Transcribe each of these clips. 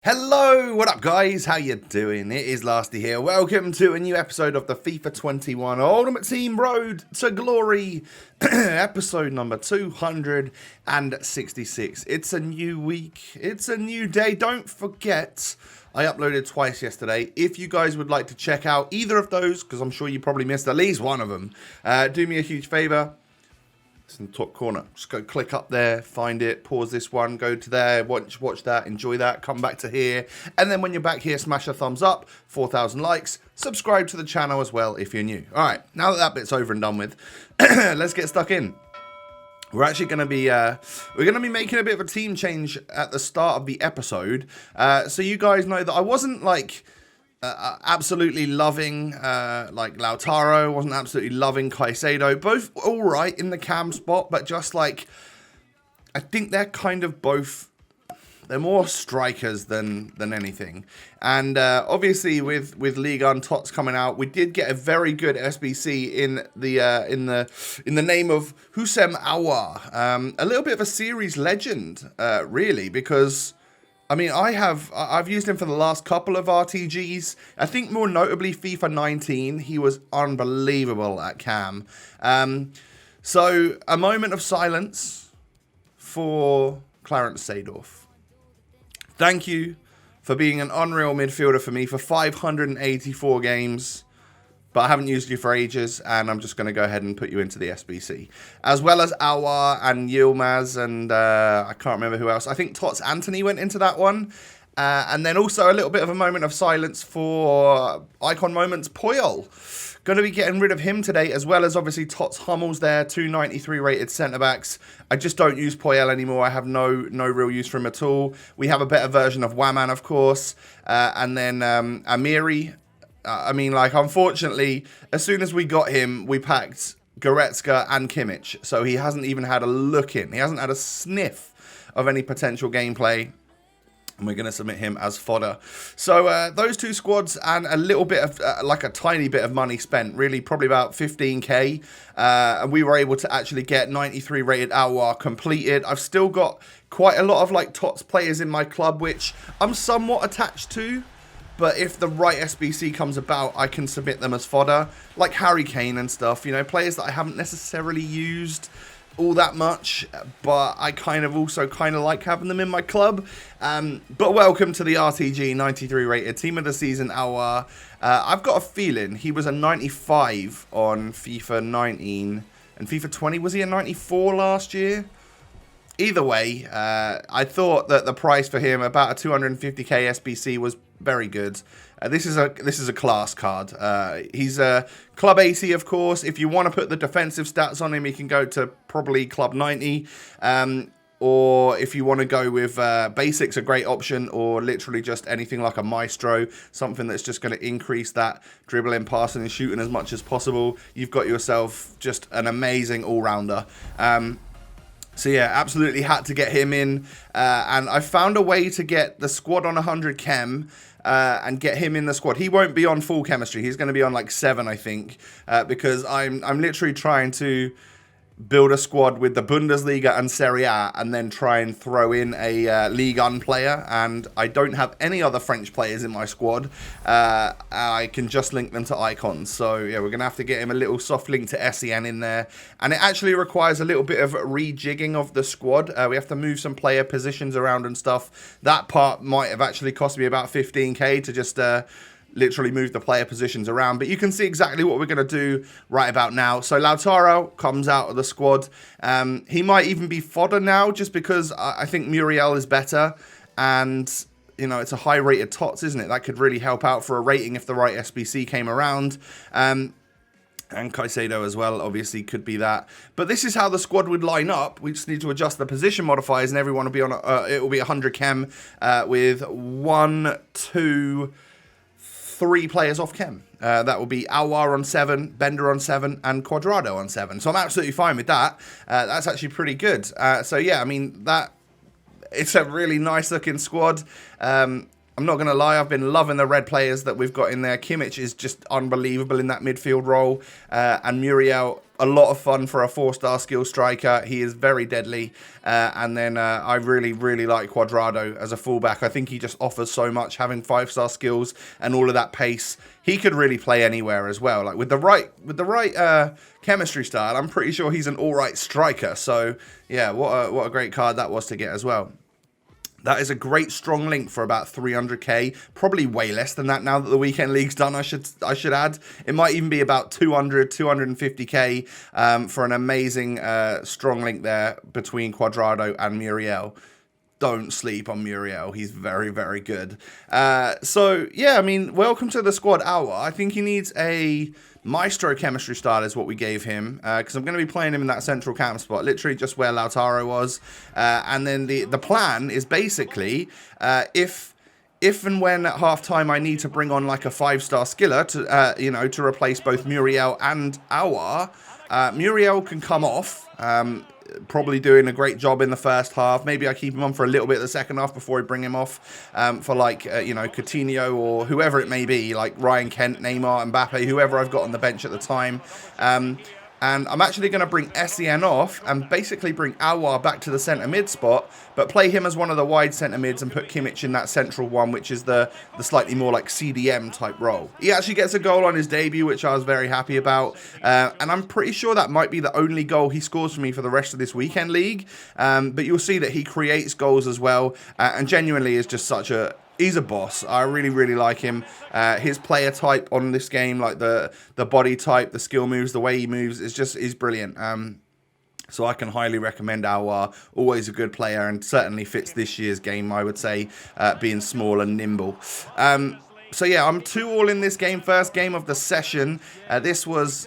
Hello, what up guys? How you doing? It is Lasty here. Welcome to a new episode of the FIFA 21 Ultimate Team Road to Glory, episode number 266. It's a new week, it's a new day. Don't forget, I uploaded twice yesterday. If you guys would like to check out either of those, because I'm sure you probably missed at least one of them, do me a huge favor. It's in the top corner. Just go click up there, find it, pause this one, go to there, watch that, enjoy that, come back to here. And then when you're back here, smash a thumbs up, 4,000 likes, subscribe to the channel as well if you're new. All right, now that that bit's over and done with, let's get stuck in. We're actually going to be making a bit of a team change at the start of the episode. So you guys know that I wasn't like absolutely loving like Lautaro, wasn't absolutely loving Caicedo. Both all right in the cam spot, but just like I think they're kind of both. They're more strikers than anything. And obviously with Ligue 1 TOTS coming out, we did get a very good SBC in the name of TOTS Aouar. A little bit of a series legend, really, because I mean, I've used him for the last couple of RTGs. I think more notably FIFA 19. He was unbelievable at cam. So a moment of silence for Clarence Seedorf. Thank you for being an unreal midfielder for me for 584 games. But I haven't used you for ages, and I'm just going to go ahead and put you into the SBC. As well as Aouar and Yilmaz, and I can't remember who else. I think TOTS Anthony went into that one. And then also a little bit of a moment of silence for Icon Moments Puyol. Going to be getting rid of him today, as well as obviously TOTS Hummels there, 293 rated centre-backs. I just don't use Puyol anymore. I have no real use for him at all. We have a better version of Waman, of course. And then Amiri. I mean, like, unfortunately, as soon as we got him, we packed Goretzka and Kimmich. So he hasn't even had a look in. He hasn't had a sniff of any potential gameplay. And we're going to submit him as fodder. So those two squads and a little bit of, like a tiny bit of money spent. Really, probably about 15k. And we were able to actually get 93 rated Aouar completed. I've still got quite a lot of, like, TOTS players in my club, which I'm somewhat attached to. But if the right SBC comes about, I can submit them as fodder, like Harry Kane and stuff. You know, players that I haven't necessarily used all that much, but I kind of also like having them in my club. But welcome to the RTG 93 rated Team of the Season Aouar. I've got a feeling he was a 95 on FIFA 19 and FIFA 20. Was he a 94 last year? Either way, I thought that the price for him, about a 250k SBC, was very good. This is a class card. He's a Club 80, of course. If you want to put the defensive stats on him, he can go to probably Club 90. Or if you want to go with Basics, a great option, or literally just anything like a Maestro, something that's just going to increase that dribbling, passing, and shooting as much as possible. You've got yourself just an amazing all-rounder. So yeah, absolutely had to get him in, and I found a way to get the squad on 100 chem and get him in the squad. He won't be on full chemistry. He's going to be on like 7, I think, because I'm literally trying to build a squad with the Bundesliga and Serie A, and then try and throw in a Ligue 1 player. And I don't have any other French players in my squad. I can just link them to icons. So yeah, we're gonna have to get him a little soft link to SEN in there, and it actually requires a little bit of rejigging of the squad. We have to move some player positions around and stuff. That part might have actually cost me about 15k to just literally move the player positions around, but you can see exactly what we're going to do right about now. So Lautaro comes out of the squad. He might even be fodder now, just because I think Muriel is better, and you know, it's a high rated TOTS, isn't it? That could really help out for a rating if the right SBC came around. And Caicedo as well, obviously, could be that. But this is how the squad would line up. We just need to adjust the position modifiers, and everyone will be on. It will be 100 chem with 1, 2, 3 players off chem. That will be Aouar on 7, Bender on 7, and Quadrado on 7. So I'm absolutely fine with that. That's actually pretty good. So yeah, I mean, it's a really nice looking squad. I'm not going to lie, I've been loving the red players that we've got in there. Kimmich is just unbelievable in that midfield role. And Muriel, a lot of fun for a 4-star skill striker. He is very deadly. And then I really, really like Cuadrado as a fullback. I think he just offers so much, having 5-star skills and all of that pace. He could really play anywhere as well. Like with the right chemistry style, I'm pretty sure he's an all right striker. So yeah, what a great card that was to get as well. That is a great strong link for about 300k, probably way less than that now that the weekend league's done. I should add it might even be about 250k for an amazing strong link there between Cuadrado and Muriel. Don't sleep on Muriel. He's very, very good. So yeah, I mean, welcome to the squad, Aouar. I think he needs a Maestro chemistry style is what we gave him, because I'm going to be playing him in that central camp spot, literally just where Lautaro was. And then the plan is basically, if and when at halftime I need to bring on like a 5-star skiller to, to replace both Muriel and Aouar, Muriel can come off. Probably doing a great job in the first half. Maybe I keep him on for a little bit of the second half before I bring him off for like, Coutinho or whoever it may be, like Ryan Kent, Neymar, Mbappe, whoever I've got on the bench at the time. And I'm actually going to bring Essien off and basically bring Aouar back to the centre mid spot, but play him as one of the wide centre mids and put Kimmich in that central one, which is the slightly more like CDM type role. He actually gets a goal on his debut, which I was very happy about. And I'm pretty sure that might be the only goal he scores for me for the rest of this weekend league. But you'll see that he creates goals as well, and genuinely is just he's a boss. I really, really like him. His player type on this game, like the body type, the skill moves, the way he moves, is brilliant. So I can highly recommend Aouar. Always a good player and certainly fits this year's game, I would say, being small and nimble. So yeah, I'm 2-all in this game. First game of the session. This was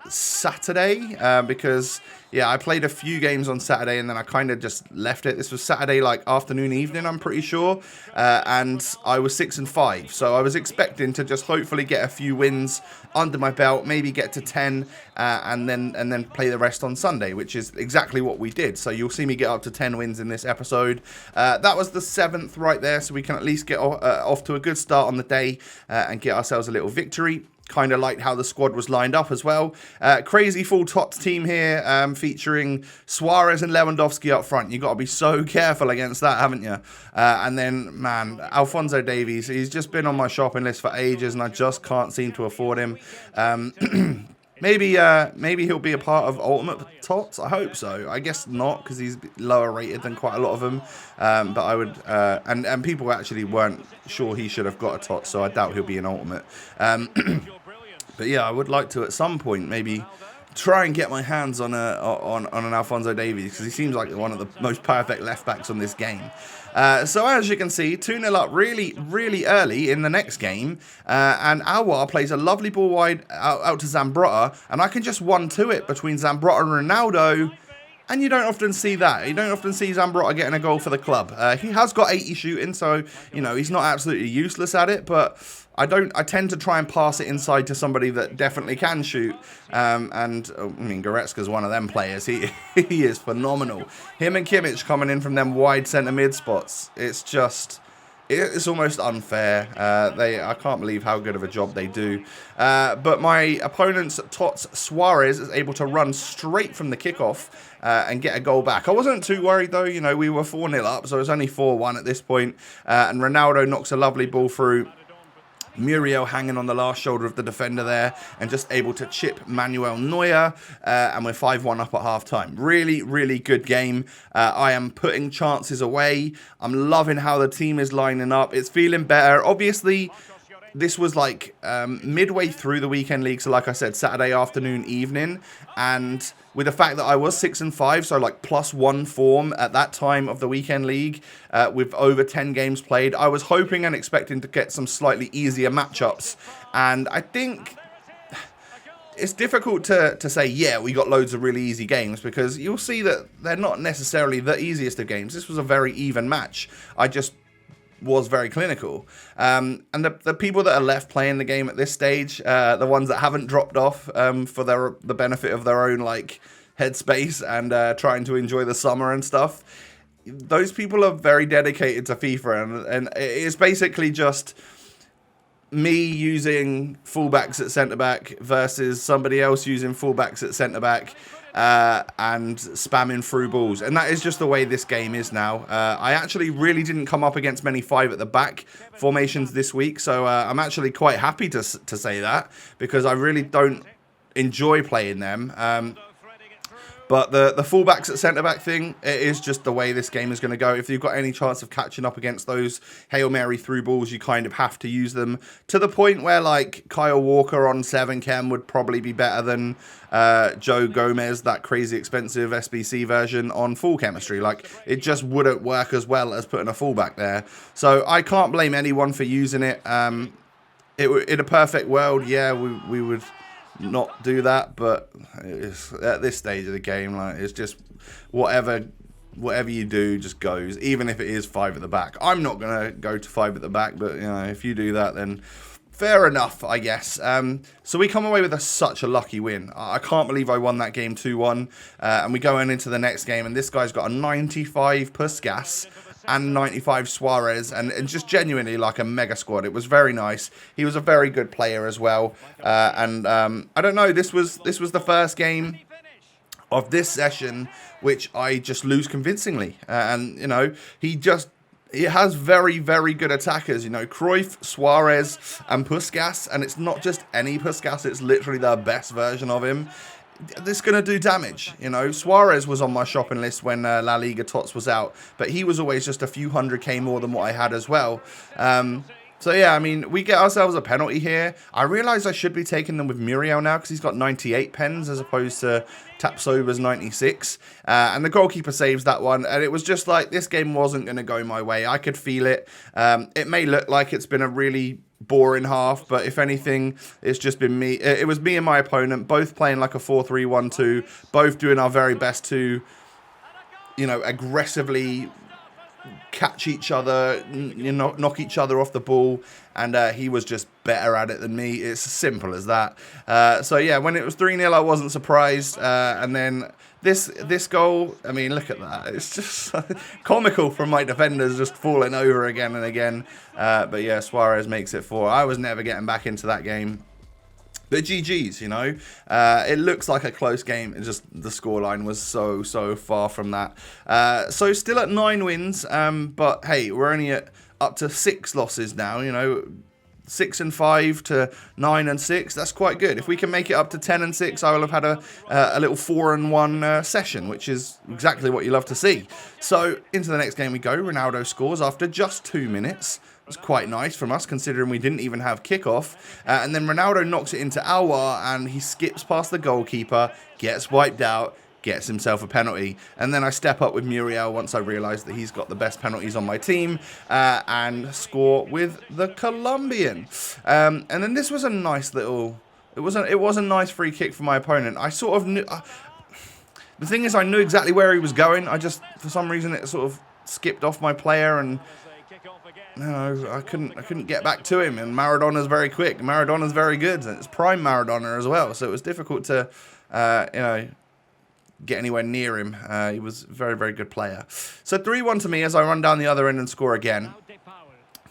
Saturday because, yeah, I played a few games on Saturday and then I kind of just left it. This was Saturday, like afternoon, evening, I'm pretty sure. And I was 6-5. So I was expecting to just hopefully get a few wins under my belt, maybe get to 10 and then play the rest on Sunday, which is exactly what we did. So you'll see me get up to 10 wins in this episode. That was the 7th right there, so we can at least get off to a good start on the day and get ourselves a little victory. Kind of liked how the squad was lined up as well. Crazy full TOTS team here, featuring Suarez and Lewandowski up front. You've got to be so careful against that, haven't you? And then, man, Alphonso Davies, he's just been on my shopping list for ages and I just can't seem to afford him. Maybe he'll be a part of Ultimate TOTS. I hope so. I guess not, because he's lower rated than quite a lot of them. But I would, and people actually weren't sure he should have got a TOTS, so I doubt he'll be an Ultimate. But yeah, I would like to at some point maybe try and get my hands on an Alphonso Davies, because he seems like one of the most perfect left backs on this game. So as you can see, 2-0 up really, really early in the next game. And Aouar plays a lovely ball wide out to Zambrotta. And I can just 1-2 it between Zambrotta and Ronaldo. And you don't often see that. You don't often see Zambrotta getting a goal for the club. He has got 80 shooting, so, he's not absolutely useless at it. But I tend to try and pass it inside to somebody that definitely can shoot. Goretzka's one of them players. He is phenomenal. Him and Kimmich coming in from them wide centre mid spots. It's almost unfair. I can't believe how good of a job they do. But my opponent's TOTS Suarez is able to run straight from the kickoff and get a goal back. I wasn't too worried though. We were 4-0 up, so it's only 4-1 at this point. And Ronaldo knocks a lovely ball through. Muriel hanging on the last shoulder of the defender there and just able to chip Manuel Neuer, and we're 5-1 up at half-time. Really, really good game. I am putting chances away. I'm loving how the team is lining up. It's feeling better. Obviously, this was like midway through the weekend league, so like I said, Saturday afternoon, evening, and with the fact that I was 6-5, so like +1 form at that time of the weekend league, with over 10 games played, I was hoping and expecting to get some slightly easier matchups, and I think it's difficult to say, yeah, we got loads of really easy games, because you'll see that they're not necessarily the easiest of games. This was a very even match. I just was very clinical. And the people that are left playing the game at this stage, the ones that haven't dropped off for the benefit of their own like headspace and trying to enjoy the summer and stuff, those people are very dedicated to FIFA, and it's basically just me using fullbacks at centre-back versus somebody else using fullbacks at centre-back and spamming through balls. And that is just the way this game is now. I actually really didn't come up against many 5-at-the-back formations this week, so I'm actually quite happy to say that, because I really don't enjoy playing them. But the fullbacks at centre-back thing, it is just the way this game is going to go. If you've got any chance of catching up against those Hail Mary through balls, you kind of have to use them, to the point where, like, Kyle Walker on 7 chem would probably be better than Joe Gomez, that crazy expensive SBC version, on full chemistry. Like, it just wouldn't work as well as putting a fullback there. So I can't blame anyone for using it. In a perfect world, yeah, we would not do that, but at this stage of the game, like, it's just whatever you do just goes, even if it is 5-at-the-back. I'm not gonna go to 5-at-the-back, but you know, if you do that, then fair enough, I guess. So we come away with such a lucky win. I can't believe I won that game 2-1, and we go into the next game, and this guy's got a 95 Puskas and 95 Suarez, and just genuinely like a mega squad. It was very nice. He was a very good player as well. And I don't know, this was the first game of this session which I just lose convincingly. And, you know, he has very, very good attackers, you know, Cruyff, Suarez, and Puskas. And it's not just any Puskas, it's literally the best version of him. This is going to do damage, you know. Suarez was on my shopping list when La Liga TOTS was out, but he was always just a few 100k more than what I had as well. So yeah, I mean, we get ourselves a penalty here. I realise I should be taking them with Muriel now, because he's got 98 pens as opposed to Tapsoba's 96. And the goalkeeper saves that one. And it was just like, this game wasn't going to go my way. I could feel it. It may look like it's been a really boring half, but if anything, it's just been me. It was me and my opponent, both playing like a 4-3-1-2, both doing our very best to, you know, aggressively catch each other, you know, knock each other off the ball, and he was just better at it than me. It's as simple as that. So yeah, when it was 3-0, I wasn't surprised, and then this goal, I mean, look at that. It's just comical from my defenders just falling over again and again. But yeah, Suarez makes it 4. I was never getting back into that game. But GG's, you know. It looks like a close game. It's just the scoreline was so far from that. So still at 9 wins. But hey, we're only up to 6 losses now, you know. 6-5 to 9-6. That's quite good. If we can make it up to 10-6, I will have had a little 4-1 session, which is exactly what you love to see. So into the next game we go. Ronaldo scores after just 2 minutes. It was quite nice from us, considering we didn't even have kickoff. And then Ronaldo knocks it into Aouar, and he skips past the goalkeeper, gets wiped out, gets himself a penalty. And then I step up with Muriel once I realise that he's got the best penalties on my team, and score with the Colombian. And then this was a nice little... It was a nice free kick for my opponent. I sort of knew... the thing is, I knew exactly where he was going. I just, for some reason, it sort of skipped off my player, and... No, I couldn't get back to him, and Maradona's very quick. Maradona's very good, and it's prime Maradona as well, so it was difficult to, you know, get anywhere near him. He was a very, very good player. So 3-1 to me as I run down the other end and score again.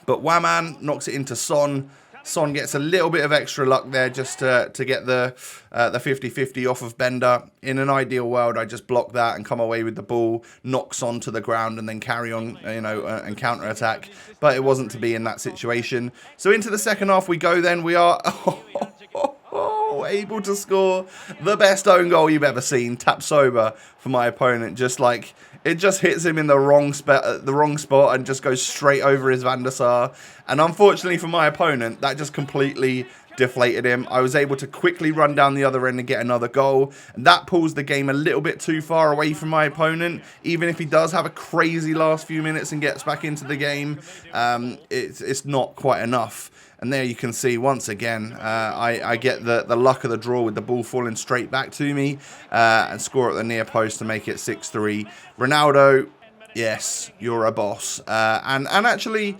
But Waman knocks it into Son. Son gets a little bit of extra luck there just to get the 50-50 off of Bender. In an ideal world, I just block that and come away with the ball, knock Son to the ground, and then carry on, you know, and counter-attack. But it wasn't to be in that situation. So into the second half we go then. We are able to score the best own goal you've ever seen. Tapsoba for my opponent. Just like... It just hits him in the wrong spot and just goes straight over his Van der Sar. And unfortunately for my opponent, that just completely deflated him. I was able to quickly run down the other end and get another goal. And that pulls the game a little bit too far away from my opponent. Even if he does have a crazy last few minutes and gets back into the game, it's not quite enough. And there you can see, once again, I get the luck of the draw with the ball falling straight back to me, and score at the near post to make it 6-3. Ronaldo, yes, you're a boss. And actually,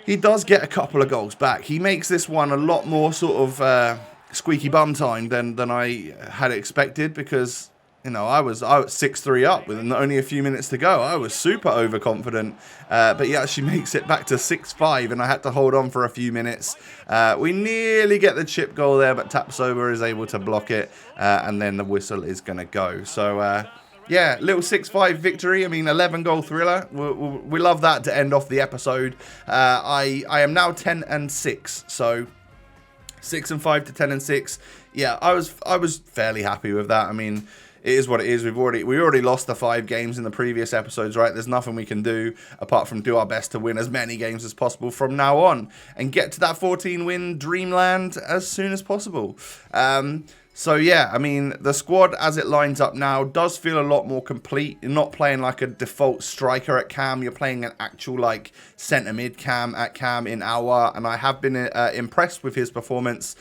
he does get a couple of goals back. He makes this one a lot more sort of squeaky bum time than I had expected, because... you know, I was 6-3 up with only a few minutes to go. I was super overconfident, but he actually makes it back to 6-5, and I had to hold on for a few minutes. We nearly get the chip goal there, but TOTS Aouar is able to block it, and then the whistle is going to go. So, yeah, little 6-5 victory. I mean, 11-goal thriller. We love that to end off the episode. I am now 10-6, so 6-5 to 10-6. Yeah, I was fairly happy with that. I mean, it is what it is. We already lost the 5 games in the previous episodes, right? There's nothing we can do apart from do our best to win as many games as possible from now on and get to that 14-win dreamland as soon as possible. So, yeah, I mean, the squad as it lines up now does feel a lot more complete. You're not playing like a default striker at cam. You're playing an actual, like, centre mid cam at cam in Aouar, and I have been impressed with his performance.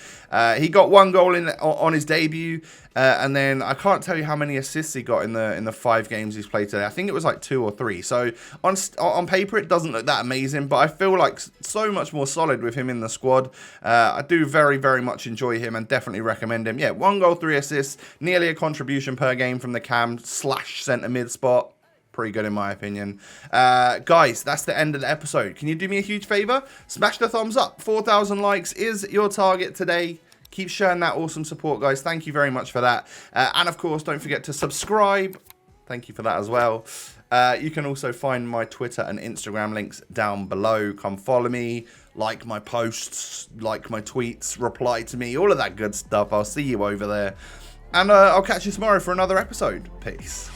He got 1 goal on his debut, and then I can't tell you how many assists he got in the 5 games he's played today. I think it was like 2 or 3. So, on paper, it doesn't look that amazing, but I feel like so much more solid with him in the squad. I do very, very much enjoy him and definitely recommend him. Yeah, 1 goal, 3 assists, nearly a contribution per game from the cam / centre mid spot. Pretty good in my opinion. Guys, that's the end of the episode. Can you do me a huge favor? Smash the thumbs up. 4,000 likes is your target today. Keep showing that awesome support, guys. Thank you very much for that. And of course, don't forget to subscribe. Thank you for that as well. You can also find my Twitter and Instagram links down below. Come follow me, like my posts, like my tweets, reply to me, all of that good stuff. I'll see you over there. And I'll catch you tomorrow for another episode. Peace.